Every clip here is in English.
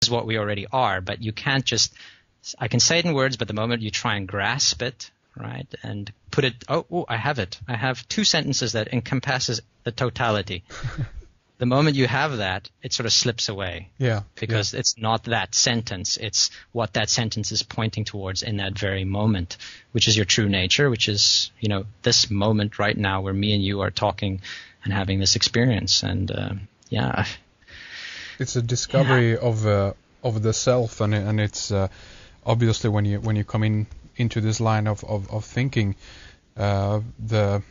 is what we already are, but you can't just, I can say it in words, but the moment you try and grasp it, right, and put it, I have it. I have 2 sentences that encompasses the totality. The moment you have that, it sort of slips away. Yeah. Because it's not that sentence. It's what that sentence is pointing towards in that very moment, which is your true nature, which is, this moment right now where me and you are talking and having this experience. And, it's a discovery of the self, and it's obviously when you come into this line of thinking, the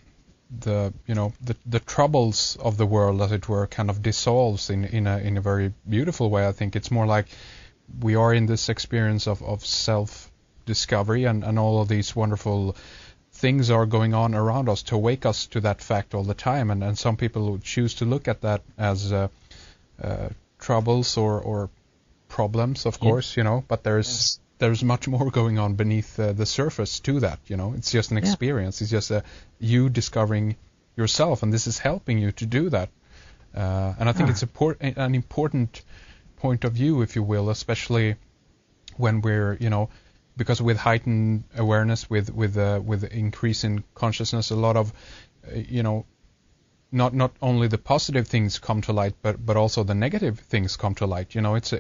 troubles of the world, as it were, kind of dissolves in a very beautiful way. I think it's more like we are in this experience of self-discovery, and all of these wonderful things are going on around us to wake us to that fact all the time. And some people choose to look at that as troubles or problems, of course, but there's much more going on beneath the surface to that. It's just an experience. It's just you discovering yourself, and this is helping you to do that. And I think it's an important point of view, if you will, especially when we're, because with heightened awareness, with increase in consciousness, a lot of, not only the positive things come to light, but also the negative things come to light. It's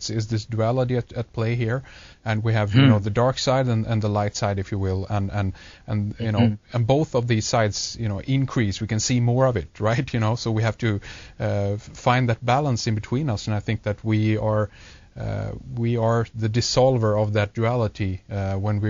this duality at play here, and we have the dark side and the light side, if you will, and and both of these sides increase. We can see more of it, right? So we have to find that balance in between us, and I think that we are the dissolver of that duality when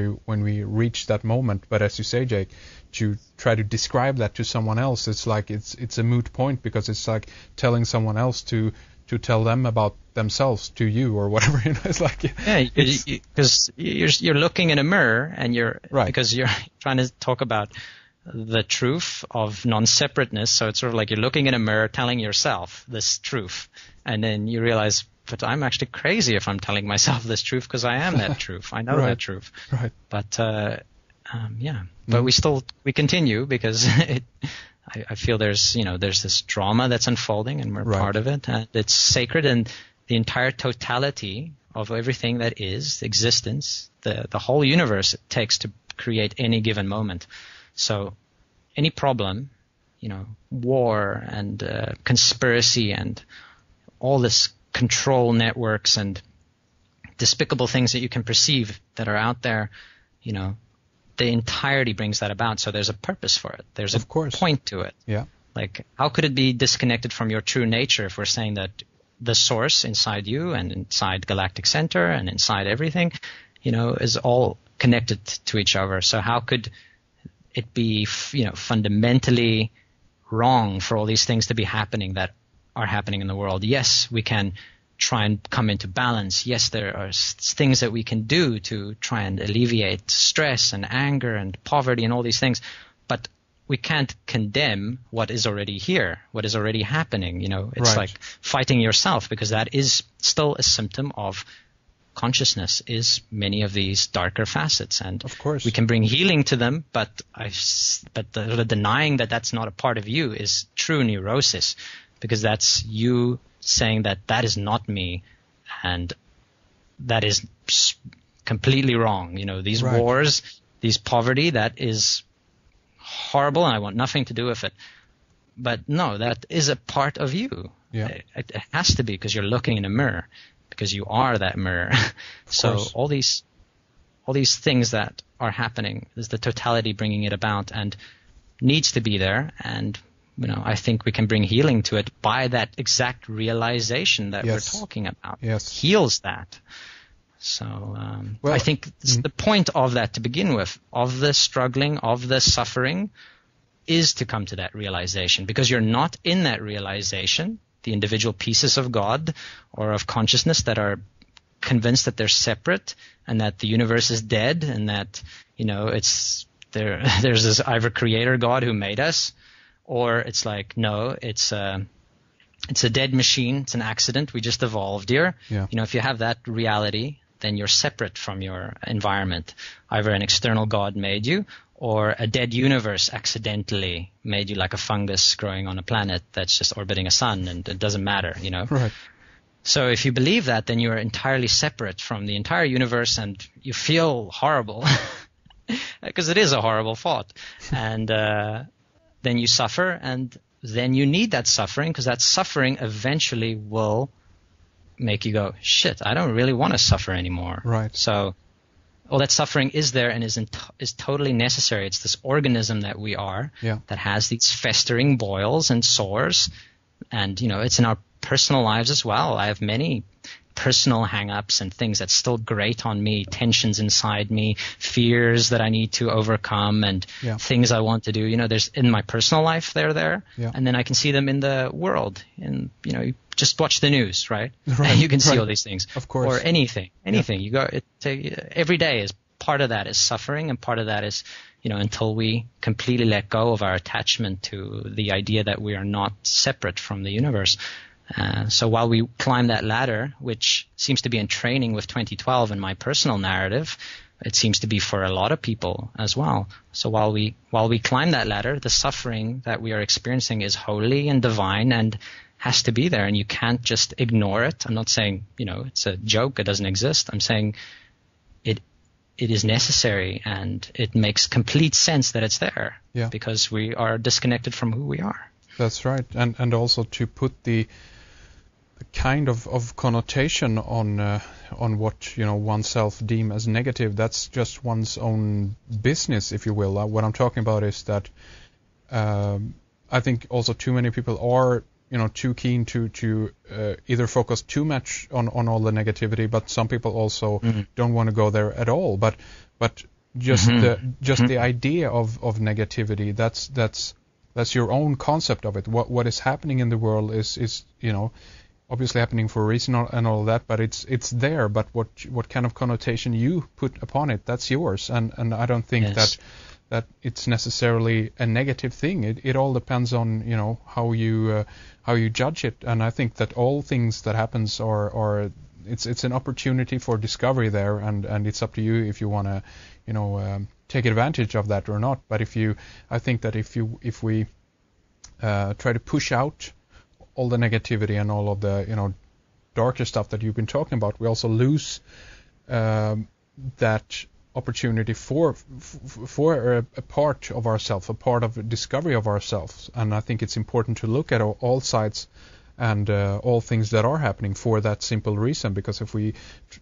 we reach that moment. But as you say, Jake, to try to describe that to someone else, it's like it's a moot point, because it's like telling someone else to tell them about themselves to you or whatever. It's like because you're looking in a mirror, and because you're trying to talk about the truth of non-separateness. So it's sort of like you're looking in a mirror, telling yourself this truth, and then you realize, but I'm actually crazy if I'm telling myself this truth, because I am that truth. I know that truth. Right. But but we continue, because I feel there's this drama that's unfolding, and we're part of it, and it's sacred, and the entire totality of everything that is existence, the whole universe it takes to create any given moment. So any problem, war and conspiracy and all this control networks and despicable things that you can perceive that are out there, the entirety brings that about. So there's a purpose for it. There's a point to it. Yeah. Like, how could it be disconnected from your true nature if we're saying that the source inside you and inside Galactic Center and inside everything, is all connected to each other? So how could it be, fundamentally wrong for all these things to be happening that are happening in the world? Yes, we can try and come into balance. Yes, there are things that we can do to try and alleviate stress and anger and poverty and all these things, but we can't condemn what is already here, what is already happening. It's like fighting yourself, because that is still a symptom of consciousness, is many of these darker facets, and of course we can bring healing to them, but the denying that that's not a part of you is true neurosis, because that's you saying that is not me, and that is completely wrong. These wars, these poverty, that is horrible, and I want nothing to do with it. But no, that is a part of you. Yeah. It has to be, because you're looking in a mirror, because you are that mirror. So all these things that are happening is the totality bringing it about, and needs to be there. And I think we can bring healing to it by that exact realization that we're talking about. Yes. Heals that. So I think the point of that, to begin with, of the struggling, of the suffering, is to come to that realization, because you're not in that realization, the individual pieces of God or of consciousness that are convinced that they're separate and that the universe is dead, and that there's this either creator God who made us, or it's like, no, it's a dead machine, it's an accident, we just evolved here. Yeah. If you have that reality, then you're separate from your environment. Either an external God made you, or a dead universe accidentally made you, like a fungus growing on a planet that's just orbiting a sun, and it doesn't matter, Right. So if you believe that, then you are entirely separate from the entire universe, and you feel horrible because it is a horrible thought. And then you suffer, and then you need that suffering, because that suffering eventually will make you go, shit, I don't really want to suffer anymore. Right. So all that suffering is there and is totally necessary. It's this organism that we are, that has these festering boils and sores. And, it's in our personal lives as well. I have many personal hang-ups and things that still grate on me, tensions inside me, fears that I need to overcome, and things I want to do. There's in my personal life, they're there, and then I can see them in the world. And, you just watch the news, right? And you can see all these things. Of course. Or anything. You go, every day is part of that is suffering, and part of that is, until we completely let go of our attachment to the idea that we are not separate from the universe. So while we climb that ladder, which seems to be in training with 2012 in my personal narrative, it seems to be for a lot of people as well. So while we climb that ladder, the suffering that we are experiencing is holy and divine and has to be there, and you can't just ignore it. I'm not saying, it's a joke, it doesn't exist. I'm saying it is necessary, and it makes complete sense that it's there, because we are disconnected from who we are. That's right. And also to put the kind of connotation on what oneself deem as negative, that's just one's own business, if you will. What I'm talking about is that I think also too many people are too keen to either focus too much on all the negativity, but some people also don't want to go there at all. But just the idea of negativity, that's your own concept of it. What is happening in the world is obviously happening for a reason and all that, but it's there. But what kind of connotation you put upon it, that's yours. And I don't think that it's necessarily a negative thing. It all depends on how you judge it. And I think that all things that happens are it's an opportunity for discovery there, and it's up to you if you want to take advantage of that or not. But I think that if we try to push out all the negativity and all of the darker stuff that you've been talking about, we also lose that opportunity for a part of ourselves, a part of discovery of ourselves. And I think it's important to look at all sides and all things that are happening for that simple reason. Because if we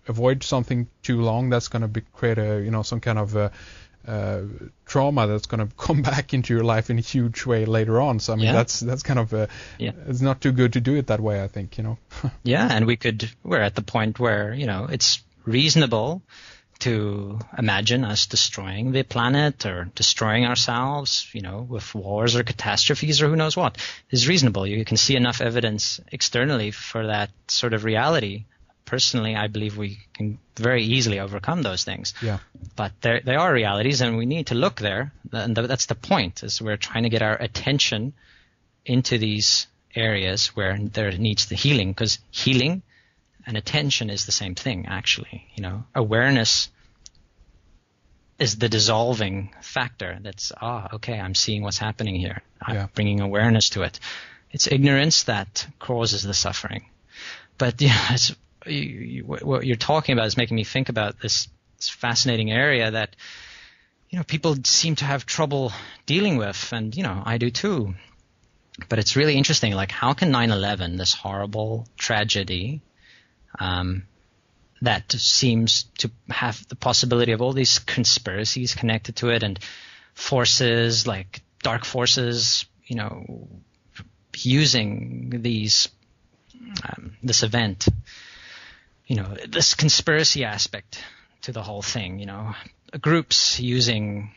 avoid something too long, that's going to create some kind of trauma that's going to come back into your life in a huge way later on. So I mean that's kind of it's not too good to do it that way, I think. And we're at the point where it's reasonable to imagine us destroying the planet or destroying ourselves, with wars or catastrophes or who knows what. It's reasonable. You can see enough evidence externally for that sort of reality. Personally, I believe we can very easily overcome those things. Yeah. But they are realities, and we need to look there. And that's the point, is we're trying to get our attention into these areas where there needs the healing, because healing and attention is the same thing, actually. Awareness is the dissolving factor. That's, okay, I'm seeing what's happening here. I'm bringing awareness to it. It's ignorance that causes the suffering. But what you're talking about is making me think about this fascinating area that people seem to have trouble dealing with, and I do too. But it's really interesting, like, how can 9/11, this horrible tragedy, that seems to have the possibility of all these conspiracies connected to it, and forces like dark forces, using this event, this conspiracy aspect to the whole thing, groups using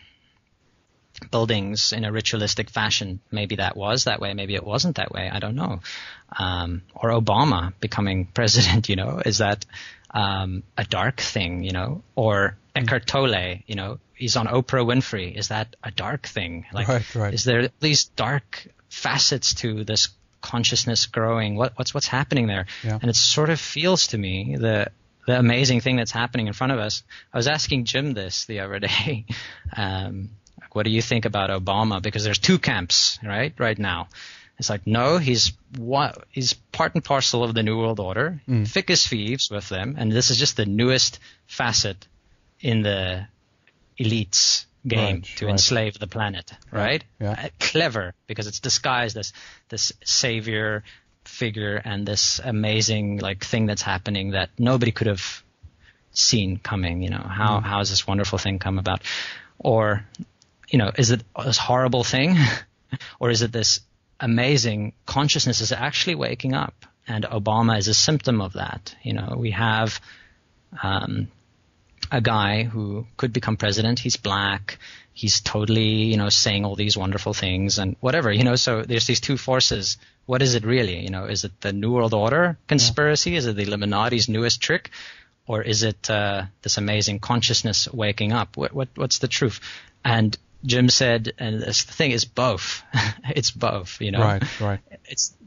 buildings in a ritualistic fashion. Maybe that was that way, maybe it wasn't that way, I don't know. Or Obama becoming president, is that a dark thing, or Eckhart Tolle, he's on Oprah Winfrey. Is that a dark thing? Like, right. Is there these dark facets to this consciousness growing? What's happening there? Yeah. And it sort of feels to me the amazing thing that's happening in front of us. I was asking Jim this the other day. What do you think about Obama? Because there's two camps, right now. It's like, no, he's part and parcel of the New World Order, thick as thieves with them, and this is just the newest facet in the elites game to enslave the planet, right? Yeah. Clever, because it's disguised as this savior figure and this amazing like thing that's happening that nobody could have seen coming. How has this wonderful thing come about? Or, is it this horrible thing? Or is it this amazing consciousness is actually waking up? And Obama is a symptom of that. We have a guy who could become president. He's black. He's totally, saying all these wonderful things and whatever, so there's these two forces. What is it really? Is it the New World Order conspiracy? Is it the Illuminati's newest trick? Or is it this amazing consciousness waking up? What's the truth? And Jim said, and the thing is both. It's both, Right.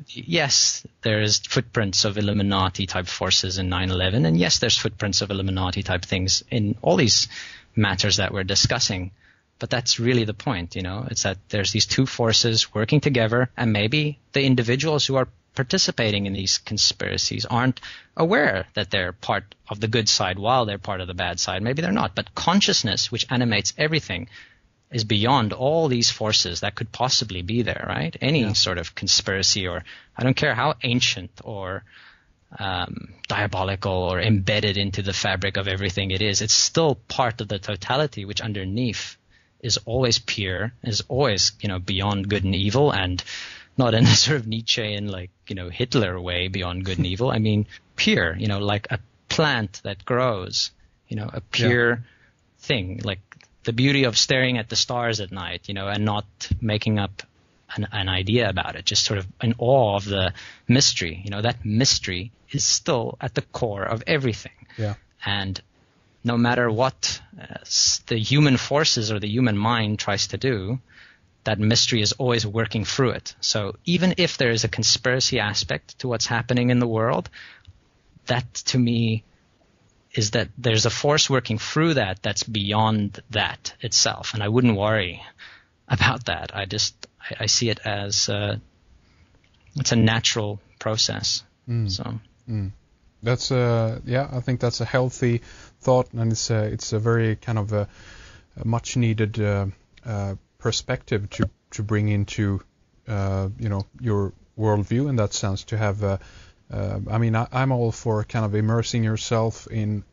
Yes, there's footprints of Illuminati type forces in 9/11, and yes, there's footprints of Illuminati type things in all these matters that we're discussing. But that's really the point, It's that there's these two forces working together, and maybe the individuals who are participating in these conspiracies aren't aware that they're part of the good side while they're part of the bad side. Maybe they're not. But consciousness, which animates everything, is beyond all these forces that could possibly be there, right? Any sort of conspiracy, or I don't care how ancient or diabolical or embedded into the fabric of everything it is, it's still part of the totality, which underneath is always pure, is always, beyond good and evil, and not in a sort of Nietzschean, Hitler way beyond good and evil. I mean, pure, like a plant that grows, a pure thing, like the beauty of staring at the stars at night, and not making up an idea about it, just sort of in awe of the mystery. That mystery is still at the core of everything. Yeah. And no matter what the human forces or the human mind tries to do, that mystery is always working through it. So even if there is a conspiracy aspect to what's happening in the world, that to me is that there's a force working through that's beyond that itself. And I wouldn't worry about that. I see it as it's a natural process. So. That's I think that's a healthy thought, and it's a very kind of a much needed perspective to bring into your worldview in that sense. To have I'm all for kind of immersing yourself in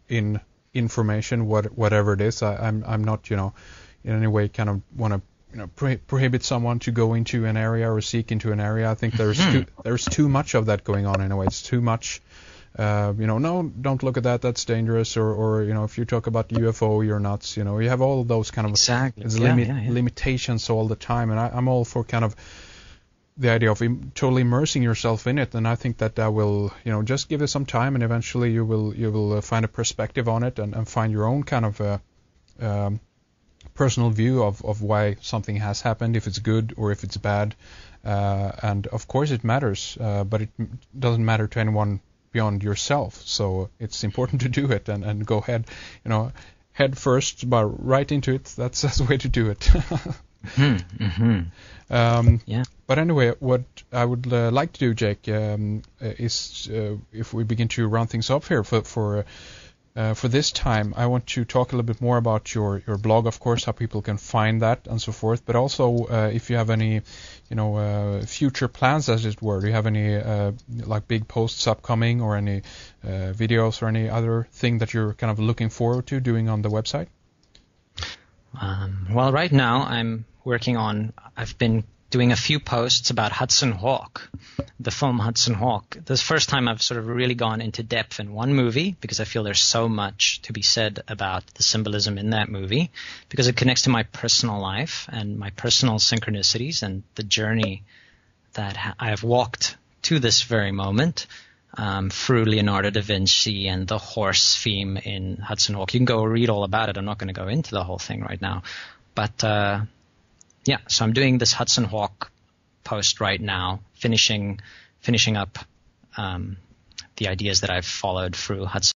information, whatever it is. I'm not in any way kind of want to prohibit someone to go into an area or seek into an area. I think there's too much of that going on in a way. It's too much. No, don't look at that. That's dangerous. Or if you talk about UFO, you're nuts. You have all of those kind of limitations all the time. And I'm all for kind of the idea of totally immersing yourself in it. And I think that will, just give it some time, and eventually you will find a perspective on it and find your own kind of personal view of why something has happened, if it's good or if it's bad. And of course it matters, but it doesn't matter to anyone beyond yourself. So it's important to do it and go ahead, head first, but right into it. That's the way to do it. But anyway, what I would like to do, Jake, is if we begin to round things up here for this time, I want to talk a little bit more about your blog, of course, how people can find that and so forth, but also if you have any future plans, as it were. Do you have any like big posts upcoming, or any videos, or any other thing that you're kind of looking forward to doing on the website? Well, right now I've been doing a few posts about Hudson Hawk, the film Hudson Hawk. This is the first time I've sort of really gone into depth in one movie, because I feel there's so much to be said about the symbolism in that movie, because it connects to my personal life and my personal synchronicities and the journey that I have walked to this very moment through Leonardo da Vinci and the horse theme in Hudson Hawk. You can go read all about it. I'm not going to go into the whole thing right now. But so I'm doing this Hudson Hawk post right now, finishing up the ideas that I've followed through Hudson